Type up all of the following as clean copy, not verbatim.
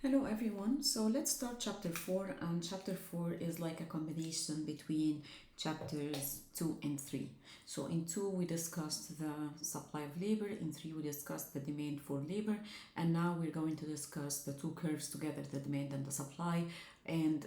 Hello everyone. So let's start chapter 4, and chapter 4 is like a combination between chapters 2 and 3. So in 2 we discussed the supply of labor, in 3 we discussed the demand for labor, and now we're going to discuss the two curves together, the demand and the supply, and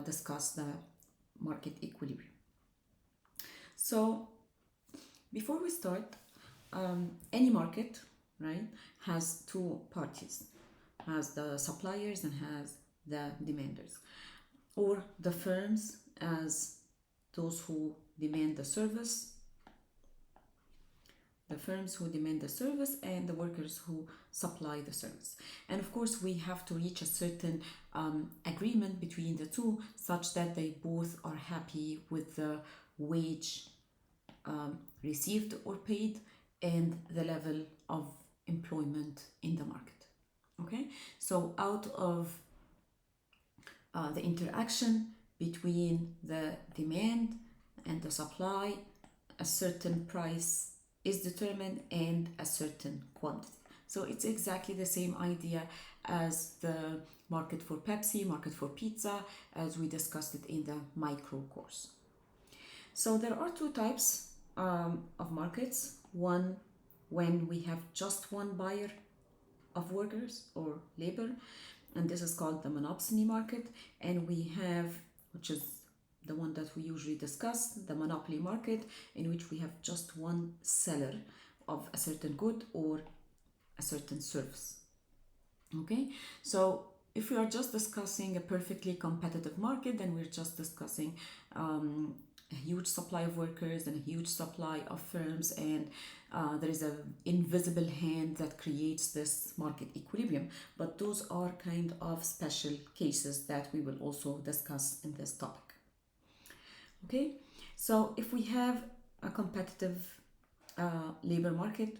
discuss the market equilibrium. So before we start, any market, right, has two parties, has the suppliers and has the demanders, or the firms as those who demand the service, the firms who demand the service, and the workers who supply the service. And of course, we have to reach a certain agreement between the two such that they both are happy with the wage received or paid and the level of employment in the market. Okay, so out of the interaction between the demand and the supply, a certain price is determined and a certain quantity. So it's exactly the same idea as the market for Pepsi, market for pizza, as we discussed it in the micro course. So there are two types of markets. One, when we have just one buyer of workers or labor, and this is called the monopsony market. And we have, which is the one that we usually discuss, the monopoly market, in which we have just one seller of a certain good or a certain service. Okay, so if we are just discussing a perfectly competitive market, then we're just discussing a huge supply of workers and a huge supply of firms, and there is an invisible hand that creates this market equilibrium. But those are kind of special cases that we will also discuss in this topic. Okay, so if we have a competitive labor market,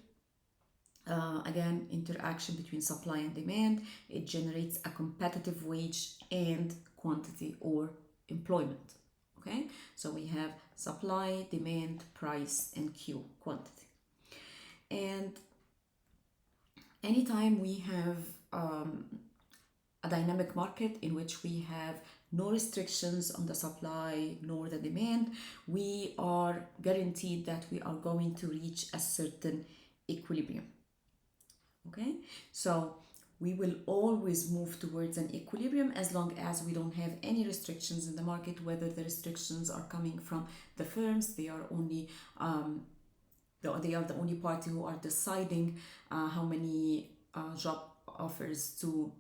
again, interaction between supply and demand, it generates a competitive wage and quantity or employment. Okay, so we have supply, demand, price, and Q, quantity. And anytime we have a dynamic market in which we have no restrictions on the supply nor the demand, we are guaranteed that we are going to reach a certain equilibrium. Okay, so we will always move towards an equilibrium as long as we don't have any restrictions in the market. Whether the restrictions are coming from the firms, they are only they are the only party who are deciding how many job offers to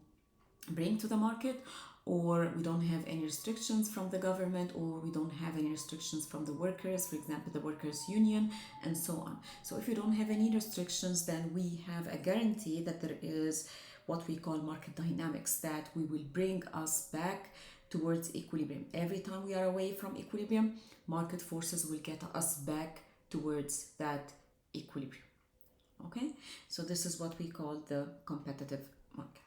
bring to the market, or we don't have any restrictions from the government, or we don't have any restrictions from the workers, for example, the workers' union, and so on. So if you don't have any restrictions, then we have a guarantee that there is what we call market dynamics, that we will bring us back towards equilibrium. Every time we are away from equilibrium, market forces will get us back towards that equilibrium. Okay, so this is what we call the competitive market.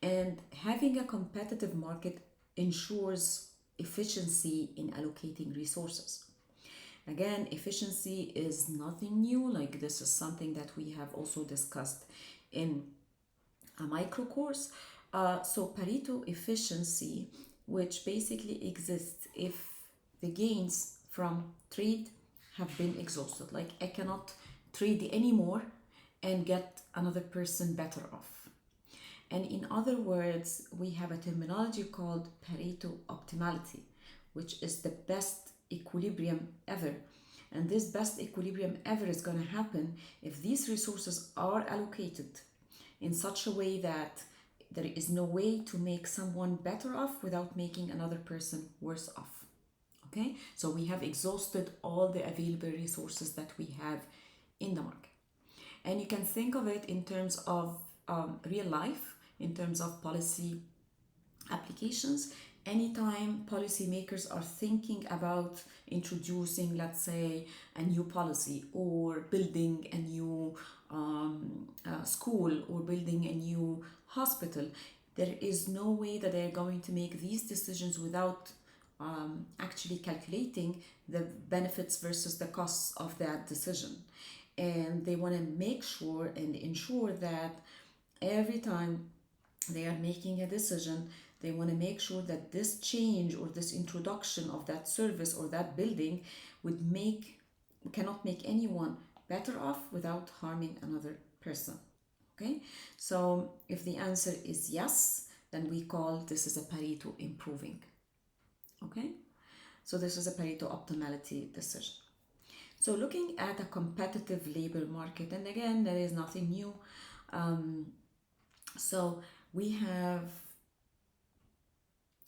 And having a competitive market ensures efficiency in allocating resources. Again, efficiency is nothing new, like this is something that we have also discussed in a micro course. So Pareto efficiency, which basically exists if the gains from trade have been exhausted, like I cannot trade anymore and get another person better off. And in other words, we have a terminology called Pareto optimality, which is the best equilibrium ever. And this best equilibrium ever is going to happen if these resources are allocated in such a way that there is no way to make someone better off without making another person worse off. Okay, so we have exhausted all the available resources that we have in the market. And you can think of it in terms of real life, in terms of policy applications. Anytime policymakers are thinking about introducing, let's say, a new policy, or building a new school, or building a new hospital, there is no way that they're going to make these decisions without actually calculating the benefits versus the costs of that decision. And they want to make sure and ensure that every time they are making a decision. They want to make sure that this change or this introduction of that service or that building would make cannot make anyone better off without harming another person. Okay, so if the answer is yes, then we call this is a Pareto improving. Okay, so this is a Pareto optimality decision. So looking at a competitive labor market, and again, there is nothing new. So we have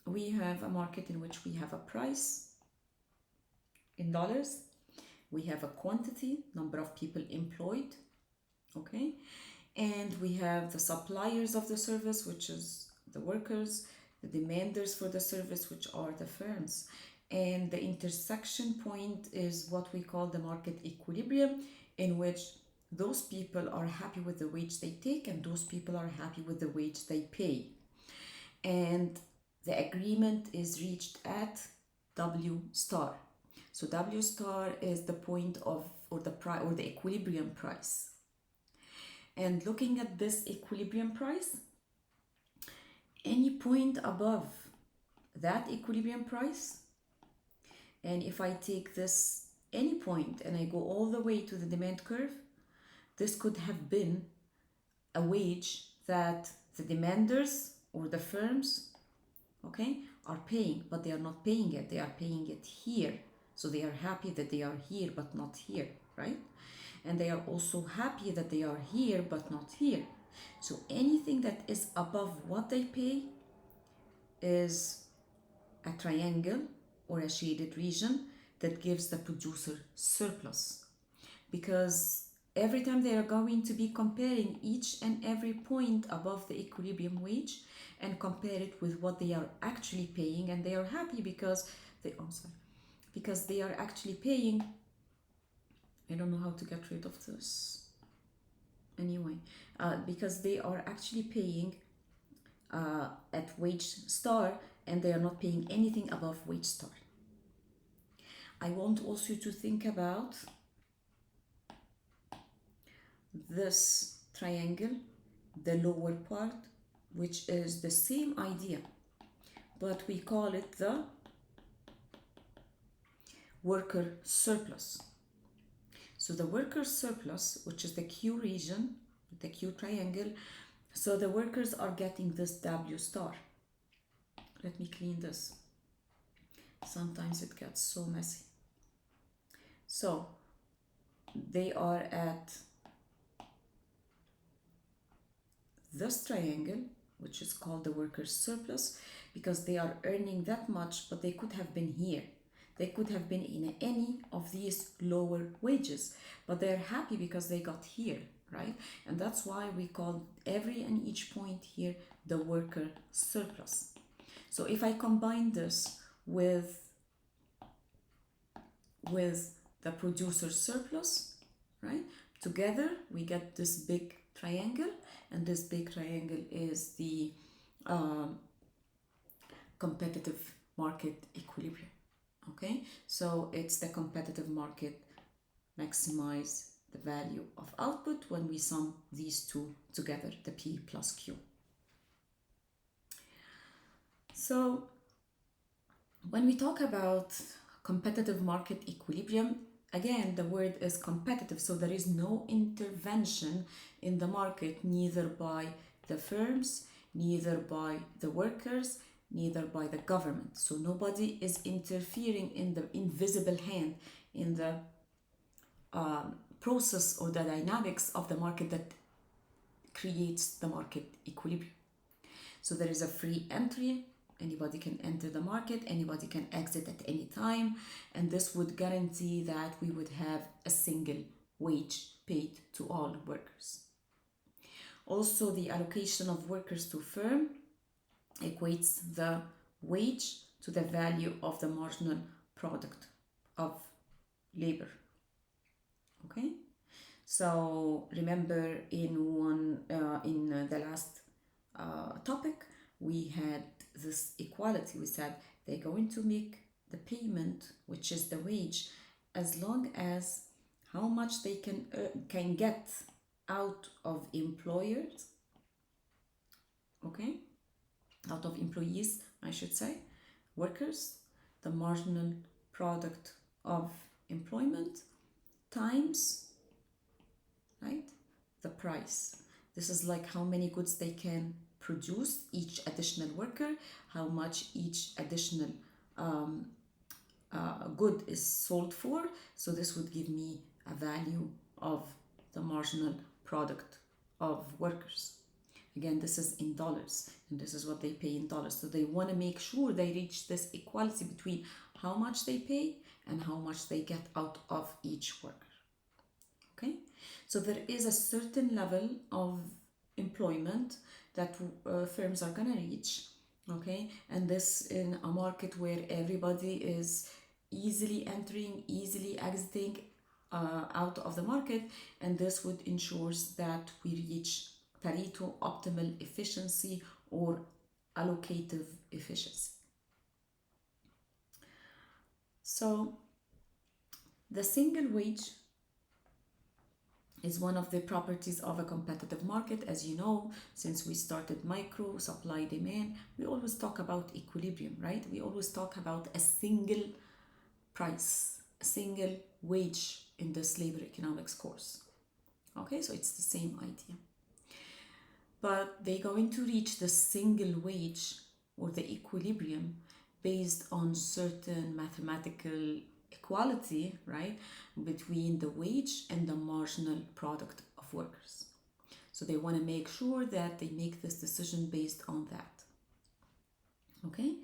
a market in which we have a price in dollars, we have a quantity, number of people employed, okay, and we have the suppliers of the service, which is the workers, the demanders for the service, which are the firms. And the intersection point is what we call the market equilibrium, in which those people are happy with the wage they take and those people are happy with the wage they pay. And the agreement is reached at W star. So W star is the point of or the equilibrium price. And looking at this equilibrium price, any point above that equilibrium price, and if I take this any point and I go all the way to the demand curve, this could have been a wage that the demanders or the firms, okay, are paying, but they are not paying it. They are paying it here. So they are happy that they are here but not here, right? And they are also happy that they are here but not here. So anything that is above what they pay is a triangle or a shaded region that gives the producer surplus, because every time they are going to be comparing each and every point above the equilibrium wage and compare it with what they are actually paying, and they are happy because they are actually paying. I don't know how to get rid of this anyway, because they are actually paying at wage star and they are not paying anything above wage star. I want also to think about this triangle, the lower part, which is the same idea, but we call it the worker surplus. So the worker surplus, which is the Q region, the Q triangle, so the workers are getting this W star. Let me clean this. Sometimes it gets so messy. So they are at this triangle, which is called the workers surplus, because they are earning that much, but they could have been here. They could have been in any of these lower wages, but they're happy because they got here, right? And that's why we call every and each point here the worker surplus. So if I combine this with the producer surplus, right? Together we get this big triangle, and this big triangle is the competitive market equilibrium. Okay, so it's the competitive market maximize the value of output when we sum these two together, the P plus Q. So when we talk about competitive market equilibrium, again, the word is competitive, so there is no intervention in the market, neither by the firms, neither by the workers, neither by the government. So nobody is interfering in the invisible hand in the process or the dynamics of the market that creates the market equilibrium. So there is a free entry. Anybody can enter the market, anybody can exit at any time, and this would guarantee that we would have a single wage paid to all workers. Also, the allocation of workers to firm equates the wage to the value of the marginal product of labor. Okay, so remember in the last topic we had this equality. We said they're going to make the payment, which is the wage, as long as how much they can get out of employers okay, out of employees, I should say, workers, the marginal product of employment times, right, the price. This is like how many goods they can produce, each additional worker, how much each additional um, good is sold for. So this would give me a value of the marginal product of workers. Again, this is in dollars, and this is what they pay in dollars. So they want to make sure they reach this equality between how much they pay and how much they get out of each worker. Okay, so there is a certain level of employment that firms are going to reach. Okay, and this in a market where everybody is easily entering, easily exiting out of the market, and this would ensure that we reach Pareto optimal efficiency or allocative efficiency. So the single wage is one of the properties of a competitive market. As you know, since we started micro supply demand, we always talk about equilibrium, right? We always talk about a single price, a single wage in this labor economics course. Okay, so it's the same idea. But they're going to reach the single wage or the equilibrium based on certain mathematical equality, right, between the wage and the marginal product of workers. So they want to make sure that they make this decision based on that. Okay,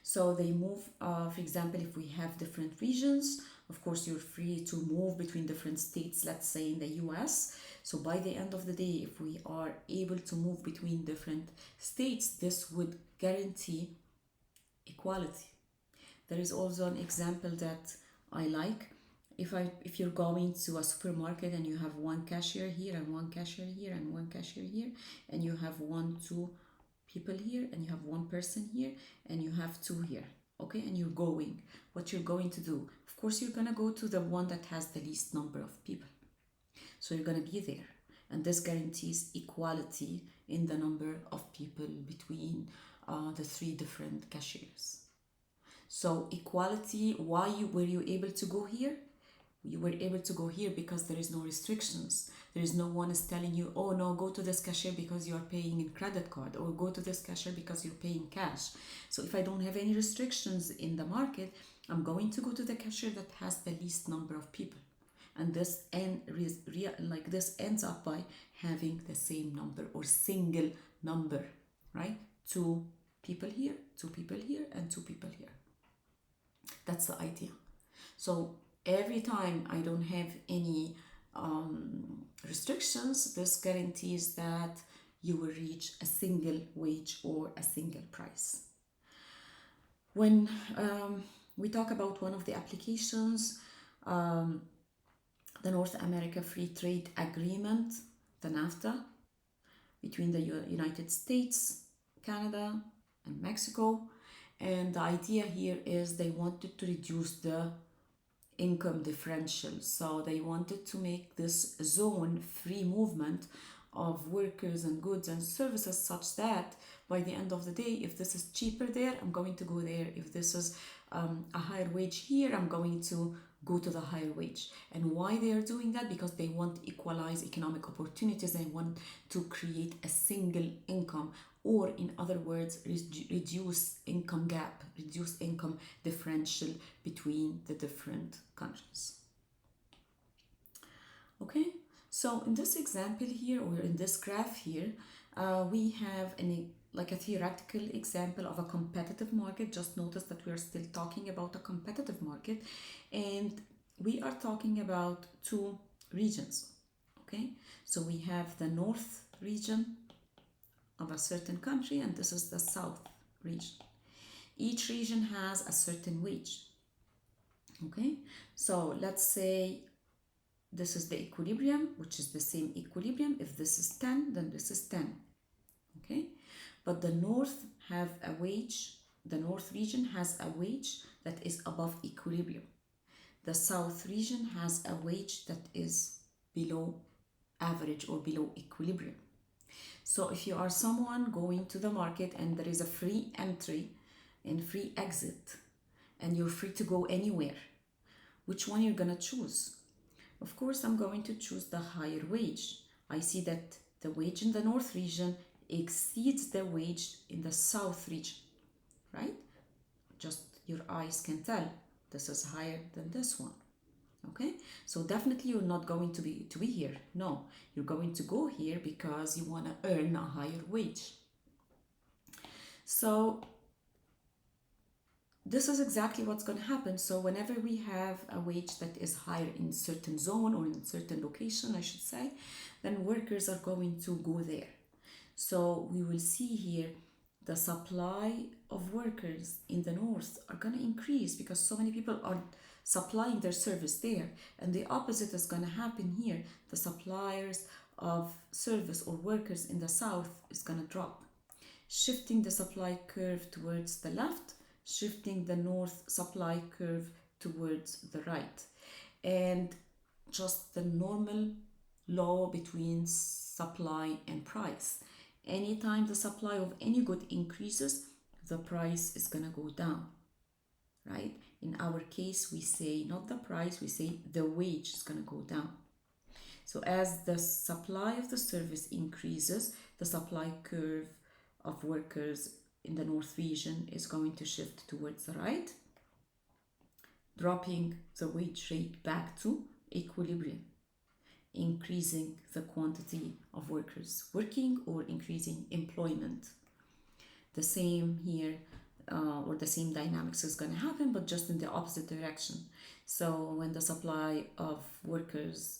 so they move, for example, if we have different regions, of course, you're free to move between different states, let's say in the US. So by the end of the day, if we are able to move between different states, this would guarantee equality. There is also an example that I like. If you're going to a supermarket and you have one cashier here and one cashier here and one cashier here, and you have two people here and you have one person here and you have two here, okay, and you're going, what you're going to do, of course, you're going to go to the one that has the least number of people. So you're going to be there, and this guarantees equality in the number of people between the three different cashiers. So equality, why were you able to go here? You were able to go here because there is no restrictions. There is no one is telling you, oh no, go to this cashier because you are paying in credit card, or go to this cashier because you're paying cash. So if I don't have any restrictions in the market, I'm going to go to the cashier that has the least number of people. And this this ends up by having the same number or single number, right? Two people here, two people here, and two people here. That's the idea. So every time I don't have any restrictions, this guarantees that you will reach a single wage or a single price. When we talk about one of the applications, the North America Free Trade Agreement, the NAFTA, between the United States, Canada, and Mexico. And the idea here is they wanted to reduce the income differential. So they wanted to make this zone free movement of workers and goods and services such that by the end of the day, if this is cheaper there, I'm going to go there. If this is a higher wage here, I'm going to go to the higher wage. And why they are doing that? Because they want to equalize economic opportunities. They want to create a single income, or in other words, reduce income gap, reduce income differential between the different countries. Okay, so in this example here, or in this graph here, we have like a theoretical example of a competitive market. Just notice that we are still talking about a competitive market, and we are talking about two regions. Okay, so we have the north region of a certain country, and this is the south region. Each region has a certain wage. Okay, so let's say this is the equilibrium, which is the same equilibrium. If this is 10, then this is 10. Okay, but the north have a wage, the north region has a wage that is above equilibrium. The south region has a wage that is below average or below equilibrium. So if you are someone going to the market and there is a free entry and free exit and you're free to go anywhere, which one you're gonna choose? Of course, I'm going to choose the higher wage. I see that the wage in the north region exceeds the wage in the south region, right? Just your eyes can tell this is higher than this one. Okay, so definitely you're not going to be here. No, you're going to go here because you want to earn a higher wage. So this is exactly what's going to happen. So whenever we have a wage that is higher in certain zone or in certain location, I should say, then workers are going to go there. So we will see here the supply of workers in the north are going to increase because so many people are supplying their service there, and the opposite is going to happen here. The suppliers of service or workers in the south is going to drop, shifting the supply curve towards the left, shifting the north supply curve towards the right. And just the normal law between supply and price. Anytime the supply of any good increases, the price is going to go down, right? In our case, we say not the price, we say the wage is going to go down. So as the supply of the service increases, the supply curve of workers in the north region is going to shift towards the right, dropping the wage rate back to equilibrium, increasing the quantity of workers working or increasing employment. The same here, or the same dynamics is going to happen, but just in the opposite direction. So when the supply of workers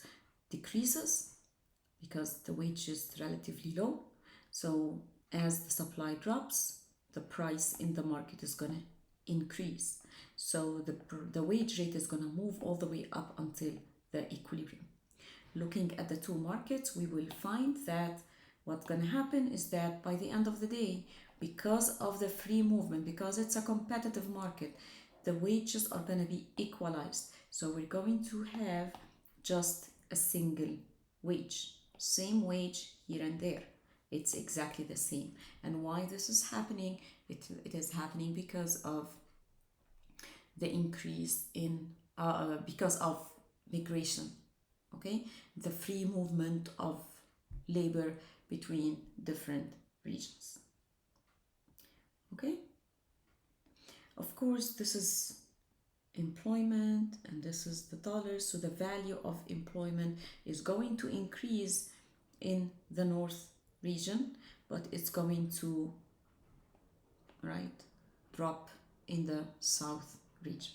decreases because the wage is relatively low, so as the supply drops, the price in the market is going to increase. So the wage rate is going to move all the way up until the equilibrium. Looking at the two markets, we will find that what's going to happen is that by the end of the day, because of the free movement, because it's a competitive market, the wages are going to be equalized. So we're going to have just a single wage, same wage here and there. It's exactly the same. And why this is happening? It is happening because of the increase in, because of migration, okay? The free movement of labor between different regions. Okay, of course, this is employment and this is the dollars, so the value of employment is going to increase in the north region, but it's going to, right, drop in the south region.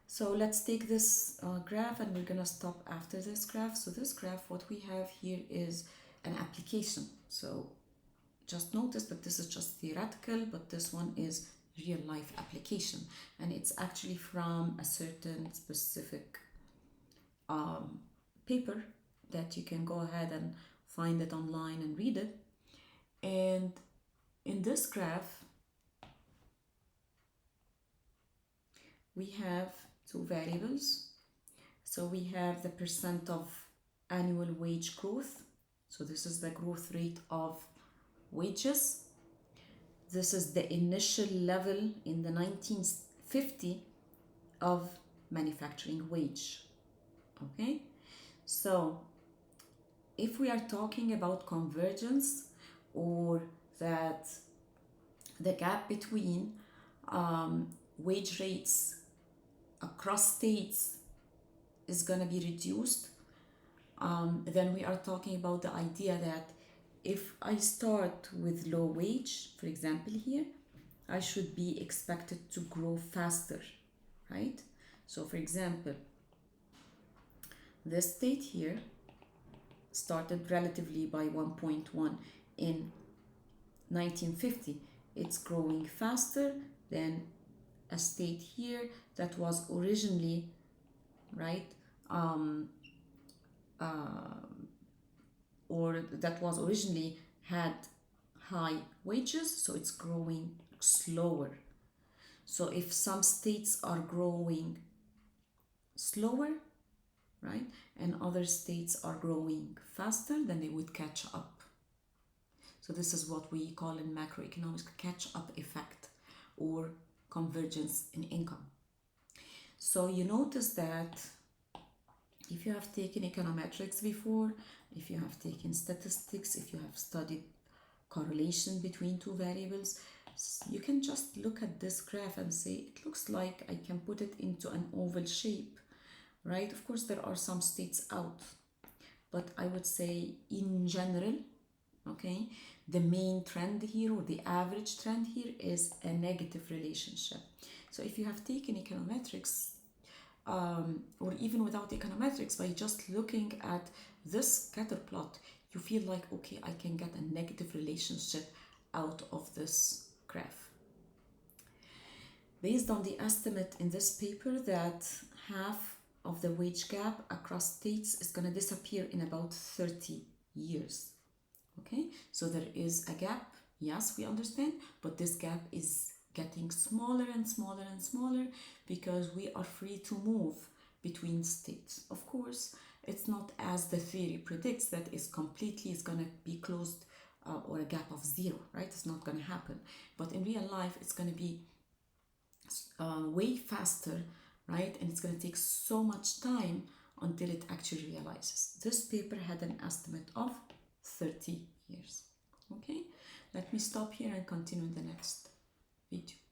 So let's take this graph, and we're gonna stop after this graph. So this graph, what we have here is an application. So just notice that this is just theoretical, but this one is real life application, and it's actually from a certain specific paper that you can go ahead and find it online and read it. And in this graph, we have two variables. So we have the percent of annual wage growth. So this is the growth rate of wages. This is the initial level in the 1950 of manufacturing wage. Okay, so if we are talking about convergence, or that the gap between wage rates across states is going to be reduced, then we are talking about the idea that if I start with low wage, for example here, I should be expected to grow faster, right? So for example, this state here started relatively by 1.1 in 1950. It's growing faster than a state here that was originally, right, or that was originally had high wages, so it's growing slower. So if some states are growing slower, right? And other states are growing faster, then they would catch up. So this is what we call in macroeconomics catch-up effect or convergence in income. So you notice that if you have taken econometrics before, if you have taken statistics, if you have studied correlation between two variables, you can just look at this graph and say, it looks like I can put it into an oval shape, right? Of course, there are some states out, but I would say in general, okay, the main trend here or the average trend here is a negative relationship. So if you have taken econometrics, or even without econometrics, by just looking at this scatter plot, you feel like, okay, I can get a negative relationship out of this graph. Based on the estimate in this paper that half of the wage gap across states is going to disappear in about 30 years. Okay, so there is a gap, yes, we understand, but this gap is getting smaller and smaller and smaller because we are free to move between states. Of course, it's not as the theory predicts that is going to be closed or a gap of zero, right? It's not going to happen. But in real life, it's going to be way faster, right? And it's going to take so much time until it actually realizes. This paper had an estimate of 30 years. Okay, let me stop here and continue in the next video.